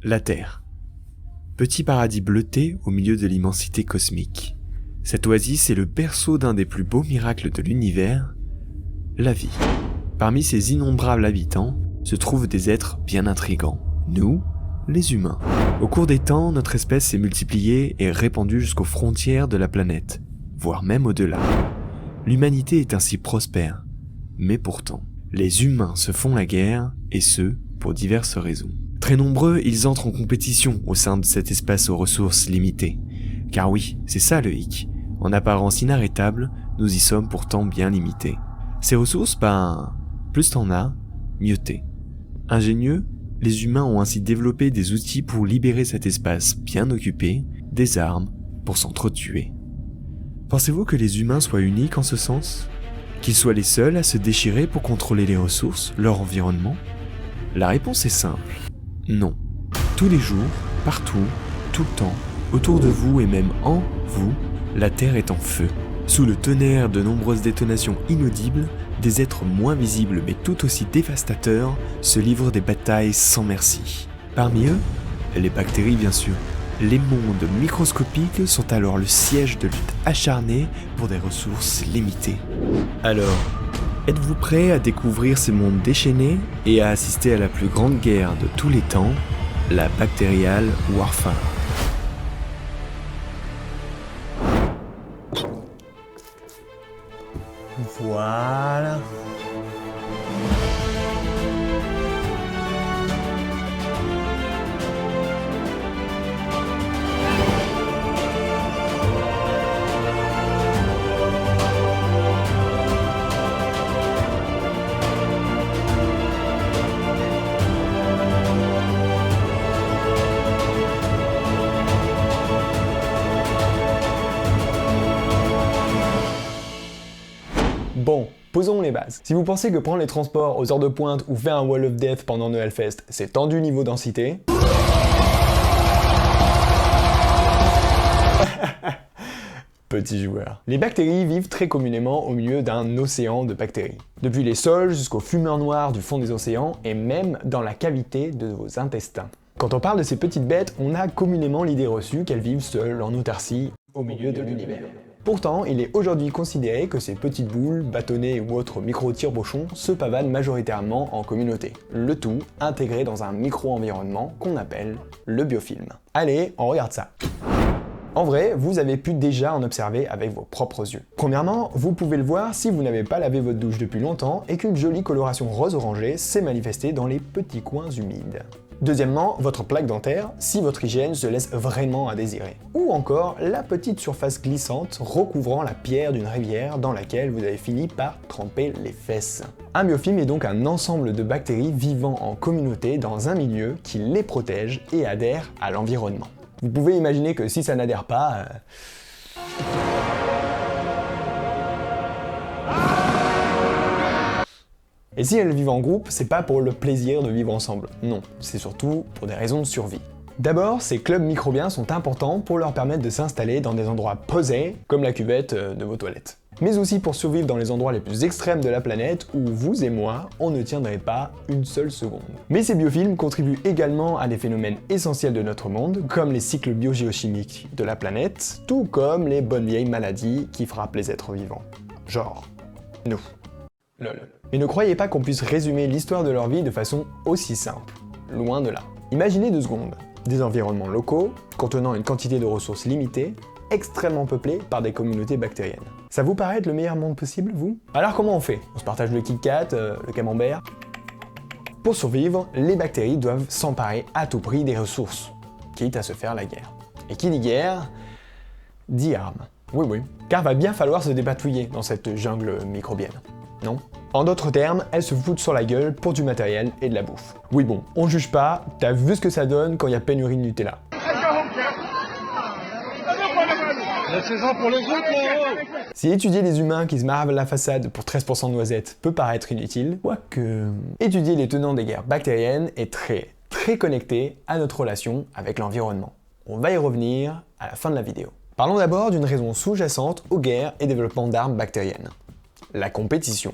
La Terre. Petit paradis bleuté au milieu de l'immensité cosmique. Cette oasis est le berceau d'un des plus beaux miracles de l'univers, la vie. Parmi ses innombrables habitants se trouvent des êtres bien intrigants. Nous, les humains. Au cours des temps, notre espèce s'est multipliée et répandue jusqu'aux frontières de la planète, voire même au-delà. L'humanité est ainsi prospère, mais pourtant, les humains se font la guerre, et ce, pour diverses raisons. Très nombreux, ils entrent en compétition au sein de cet espace aux ressources limitées. Car oui, c'est ça le hic. En apparence inarrêtable, nous y sommes pourtant bien limités. Ces ressources, plus t'en as, mieux t'es. Ingénieux, les humains ont ainsi développé des outils pour libérer cet espace bien occupé, des armes pour s'entretuer. Pensez-vous que les humains soient uniques en ce sens ? Qu'ils soient les seuls à se déchirer pour contrôler les ressources, leur environnement ? La réponse est simple. Non. Tous les jours, partout, tout le temps, autour de vous et même en vous, la Terre est en feu. Sous le tonnerre de nombreuses détonations inaudibles, des êtres moins visibles mais tout aussi dévastateurs se livrent des batailles sans merci. Parmi eux, les bactéries bien sûr. Les mondes microscopiques sont alors le siège de luttes acharnées pour des ressources limitées. Alors, êtes-vous prêts à découvrir ces mondes déchaînés et à assister à la plus grande guerre de tous les temps, la Bacterial Warfare ? Voilà. Bon, posons les bases. Si vous pensez que prendre les transports aux heures de pointe ou faire un Wall of Death pendant le Hellfest, c'est tendu niveau densité... Petit joueur. Les bactéries vivent très communément au milieu d'un océan de bactéries. Depuis les sols jusqu'aux fumeurs noires du fond des océans et même dans la cavité de vos intestins. Quand on parle de ces petites bêtes, on a communément l'idée reçue qu'elles vivent seules en autarcie au milieu de l'univers. Pourtant, il est aujourd'hui considéré que ces petites boules, bâtonnets ou autres micro-tire-bouchons se pavanent majoritairement en communauté. Le tout intégré dans un micro-environnement qu'on appelle le biofilm. Allez, on regarde ça. En vrai, vous avez pu déjà en observer avec vos propres yeux. Premièrement, vous pouvez le voir si vous n'avez pas lavé votre douche depuis longtemps et qu'une jolie coloration rose-orangée s'est manifestée dans les petits coins humides. Deuxièmement, votre plaque dentaire, si votre hygiène se laisse vraiment à désirer. Ou encore, la petite surface glissante recouvrant la pierre d'une rivière dans laquelle vous avez fini par tremper les fesses. Un biofilm est donc un ensemble de bactéries vivant en communauté dans un milieu qui les protège et adhère à l'environnement. Vous pouvez imaginer que si ça n'adhère pas... Et si elles vivent en groupe, c'est pas pour le plaisir de vivre ensemble, non, c'est surtout pour des raisons de survie. D'abord, ces clubs microbiens sont importants pour leur permettre de s'installer dans des endroits posés, comme la cuvette de vos toilettes. Mais aussi pour survivre dans les endroits les plus extrêmes de la planète où vous et moi, on ne tiendrait pas une seule seconde. Mais ces biofilms contribuent également à des phénomènes essentiels de notre monde, comme les cycles biogéochimiques de la planète, tout comme les bonnes vieilles maladies qui frappent les êtres vivants. Genre, nous. Lol. Mais ne croyez pas qu'on puisse résumer l'histoire de leur vie de façon aussi simple. Loin de là. Imaginez 2 secondes. Des environnements locaux, contenant une quantité de ressources limitées, extrêmement peuplés par des communautés bactériennes. Ça vous paraît être le meilleur monde possible, vous ? Alors comment on fait ? On se partage le Kit Kat, le camembert ? Pour survivre, les bactéries doivent s'emparer à tout prix des ressources, quitte à se faire la guerre. Et qui dit guerre, dit armes. Oui, car va bien falloir se dépatouiller dans cette jungle microbienne. Non ? En d'autres termes, elles se foutent sur la gueule pour du matériel et de la bouffe. Oui bon, on juge pas, t'as vu ce que ça donne quand il y a pénurie de Nutella. Laissez-en pour les autres, là. Si étudier les humains qui se marrent la façade pour 13% de noisettes peut paraître inutile, quoique... Étudier les tenants des guerres bactériennes est très connecté à notre relation avec l'environnement. On va y revenir à la fin de la vidéo. Parlons d'abord d'une raison sous-jacente aux guerres et développement d'armes bactériennes. La compétition.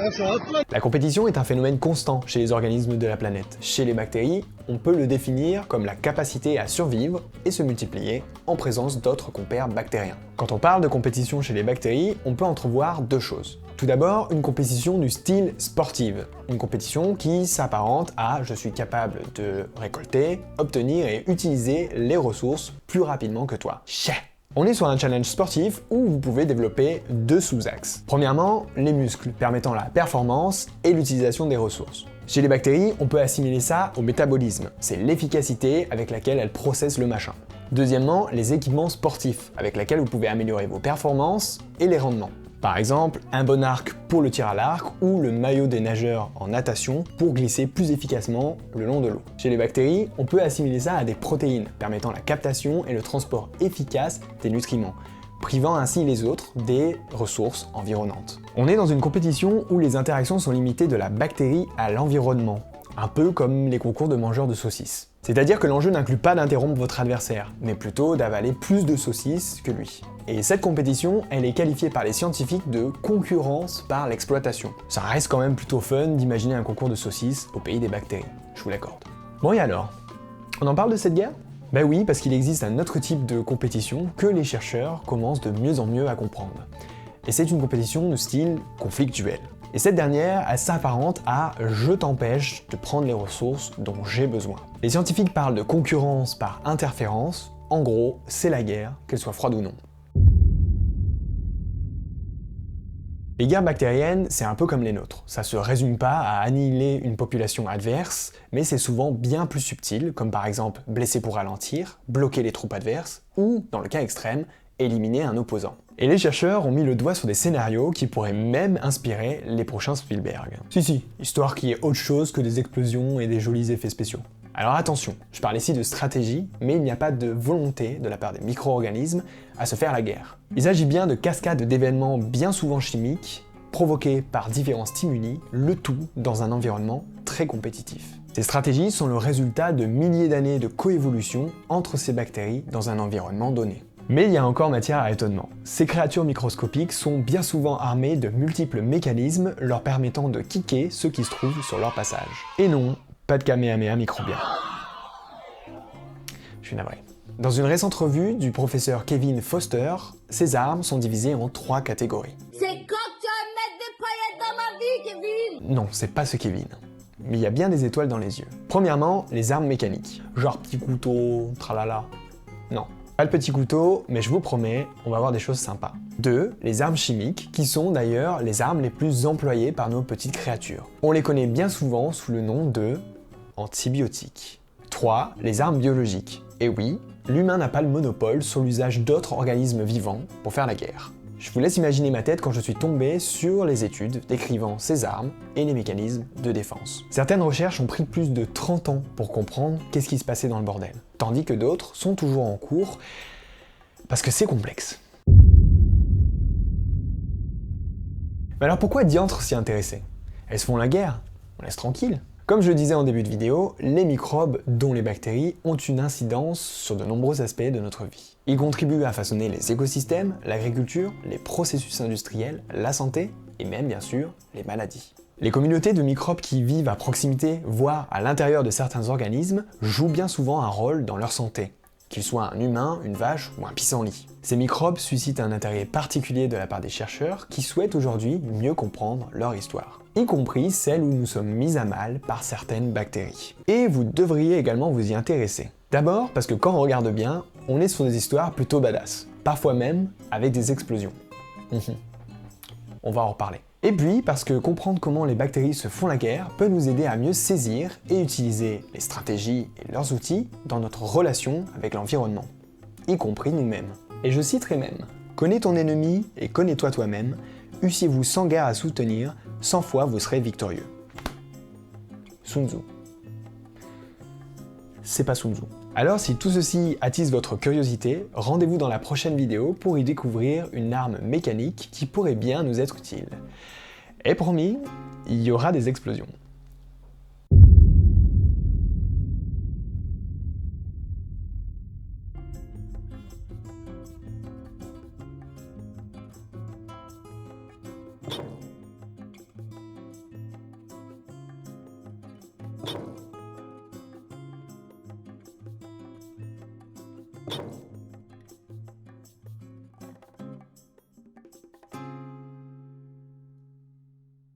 Ah, ça va pas. La compétition est un phénomène constant chez les organismes de la planète. Chez les bactéries, on peut le définir comme la capacité à survivre et se multiplier en présence d'autres compères bactériens. Quand on parle de compétition chez les bactéries, on peut entrevoir deux choses. Tout d'abord, une compétition du style sportive. Une compétition qui s'apparente à je suis capable de récolter, obtenir et utiliser les ressources plus rapidement que toi. Chais. On est sur un challenge sportif où vous pouvez développer deux sous-axes. Premièrement, les muscles permettant la performance et l'utilisation des ressources. Chez les bactéries, on peut assimiler ça au métabolisme. C'est l'efficacité avec laquelle elles processent le machin. Deuxièmement, les équipements sportifs avec lesquels vous pouvez améliorer vos performances et les rendements. Par exemple, un bon arc pour le tir à l'arc ou le maillot des nageurs en natation pour glisser plus efficacement le long de l'eau. Chez les bactéries, on peut assimiler ça à des protéines permettant la captation et le transport efficace des nutriments, privant ainsi les autres des ressources environnantes. On est dans une compétition où les interactions sont limitées de la bactérie à l'environnement, un peu comme les concours de mangeurs de saucisses. C'est-à-dire que l'enjeu n'inclut pas d'interrompre votre adversaire, mais plutôt d'avaler plus de saucisses que lui. Et cette compétition, elle est qualifiée par les scientifiques de concurrence par l'exploitation. Ça reste quand même plutôt fun d'imaginer un concours de saucisses au pays des bactéries, je vous l'accorde. Bon et alors? On en parle de cette guerre? Ben oui, parce qu'il existe un autre type de compétition que les chercheurs commencent de mieux en mieux à comprendre. Et c'est une compétition de style conflictuel. Et cette dernière, elle s'apparente à « je t'empêche de prendre les ressources dont j'ai besoin ». Les scientifiques parlent de concurrence par interférence, en gros, c'est la guerre, qu'elle soit froide ou non. Les guerres bactériennes, c'est un peu comme les nôtres. Ça se résume pas à annihiler une population adverse, mais c'est souvent bien plus subtil, comme par exemple blesser pour ralentir, bloquer les troupes adverses, ou, dans le cas extrême, éliminer un opposant. Et les chercheurs ont mis le doigt sur des scénarios qui pourraient même inspirer les prochains Spielberg. Si, histoire qu'il y ait autre chose que des explosions et des jolis effets spéciaux. Alors attention, je parle ici de stratégie, mais il n'y a pas de volonté de la part des micro-organismes à se faire la guerre. Il s'agit bien de cascades d'événements bien souvent chimiques, provoqués par différents stimuli, le tout dans un environnement très compétitif. Ces stratégies sont le résultat de milliers d'années de coévolution entre ces bactéries dans un environnement donné. Mais il y a encore matière à étonnement. Ces créatures microscopiques sont bien souvent armées de multiples mécanismes leur permettant de kicker ceux qui se trouvent sur leur passage. Et non, pas de Kamehameha microbien. Je suis navré. Dans une récente revue du professeur Kevin Foster, ces armes sont divisées en 3 catégories. C'est quand tu vas mettre des paillettes dans ma vie, Kevin? Non, c'est pas ce Kevin. Mais il y a bien des étoiles dans les yeux. Premièrement, les armes mécaniques. Genre petit couteau, tralala. Non. Pas le petit couteau, mais je vous promets, on va voir des choses sympas. 2. Les armes chimiques, qui sont d'ailleurs les armes les plus employées par nos petites créatures. On les connaît bien souvent sous le nom de antibiotiques. 3. Les armes biologiques. Et oui, l'humain n'a pas le monopole sur l'usage d'autres organismes vivants pour faire la guerre. Je vous laisse imaginer ma tête quand je suis tombé sur les études décrivant ces armes et les mécanismes de défense. Certaines recherches ont pris plus de 30 ans pour comprendre qu'est-ce qui se passait dans le bordel, tandis que d'autres sont toujours en cours parce que c'est complexe. Mais alors pourquoi diantre s'y intéresser? Elles se font la guerre, on laisse tranquille. Comme je le disais en début de vidéo, les microbes, dont les bactéries, ont une incidence sur de nombreux aspects de notre vie. Ils contribuent à façonner les écosystèmes, l'agriculture, les processus industriels, la santé et même bien sûr les maladies. Les communautés de microbes qui vivent à proximité, voire à l'intérieur de certains organismes, jouent bien souvent un rôle dans leur santé, qu'ils soient un humain, une vache ou un pissenlit. Ces microbes suscitent un intérêt particulier de la part des chercheurs qui souhaitent aujourd'hui mieux comprendre leur histoire, y compris celle où nous sommes mis à mal par certaines bactéries. Et vous devriez également vous y intéresser. D'abord parce que quand on regarde bien, on est sur des histoires plutôt badass, parfois même avec des explosions. On va en reparler. Et puis parce que comprendre comment les bactéries se font la guerre peut nous aider à mieux saisir et utiliser les stratégies et leurs outils dans notre relation avec l'environnement, y compris nous-mêmes. Et je citerai même: connais ton ennemi et connais-toi toi-même, eussiez-vous 100 guerres à soutenir, 100 fois vous serez victorieux. Sun Tzu. C'est pas Sun Tzu. Alors si tout ceci attise votre curiosité, rendez-vous dans la prochaine vidéo pour y découvrir une arme mécanique qui pourrait bien nous être utile. Et promis, il y aura des explosions.